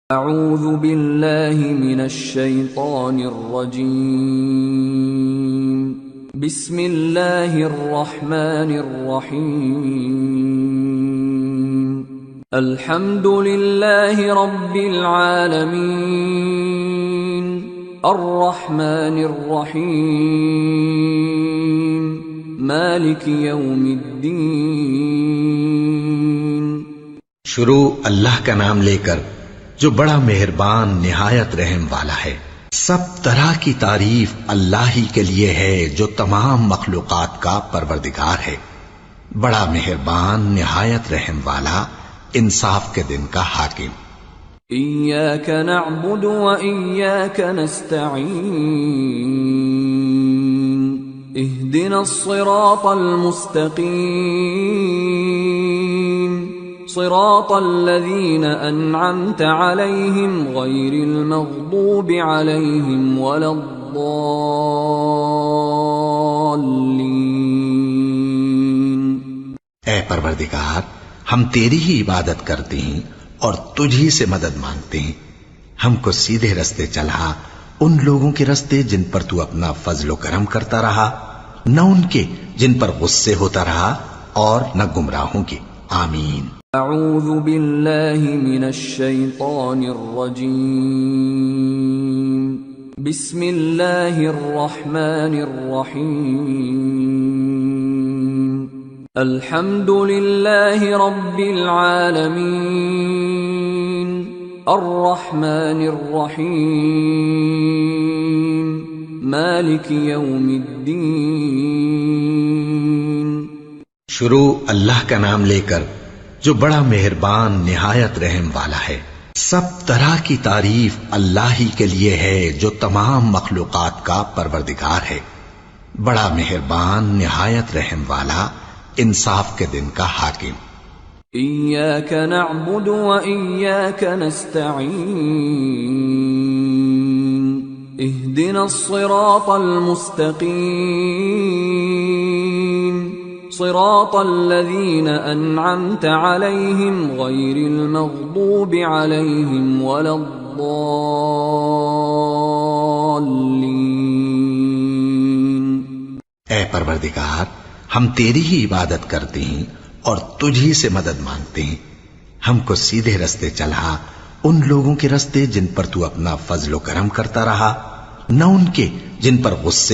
اعوذ باللہ من الشیطان الرجیم بسم اللہ الرحمن الرحیم الحمد للہ رب العالمین الرحمن الرحیم مالک یوم الدین۔ شروع اللہ کا نام لے کر جو بڑا مہربان نہایت رحم والا ہے۔ سب طرح کی تعریف اللہ ہی کے لیے ہے جو تمام مخلوقات کا پروردگار ہے، بڑا مہربان نہایت رحم والا، انصاف کے دن کا حاکم۔ ایاک نعبد و ایاک نستعین اہدنا الصراط المستقیم صراط الذین انعمت علیہم غیر المغضوب علیہم ولا الضالین۔ اے پروردگار، ہم تیری ہی عبادت کرتے ہیں اور تجھ ہی سے مدد مانگتے ہیں، ہم کو سیدھے رستے چلا، ان لوگوں کے رستے جن پر تو اپنا فضل و کرم کرتا رہا، نہ ان کے جن پر غصے ہوتا رہا اور نہ گمراہوں کے۔ آمین۔ اعوذ باللہ من الشیطان الرجیم بسم اللہ الرحمن الرحیم الحمد للہ رب العالمین الرحمن الرحیم مالک یوم الدین۔ شروع اللہ کا نام لے کر جو بڑا مہربان نہایت رحم والا ہے۔ سب طرح کی تعریف اللہ ہی کے لیے ہے جو تمام مخلوقات کا پروردگار ہے، بڑا مہربان نہایت رحم والا، انصاف کے دن کا حاکم۔ ایاک نعبد و ایاک نستعین اہدنا الصراط المستقیم صراط الذین انعمت علیہم غیر المغضوب علیہم ولا الضالین۔ اے پروردگار، ہم تیری ہی عبادت کرتے ہیں اور تجھ ہی سے مدد مانگتے ہیں، ہم کو سیدھے رستے چلا، ان لوگوں کے رستے جن پر تو اپنا فضل و کرم کرتا رہا، نہ ان کے جن پر غصے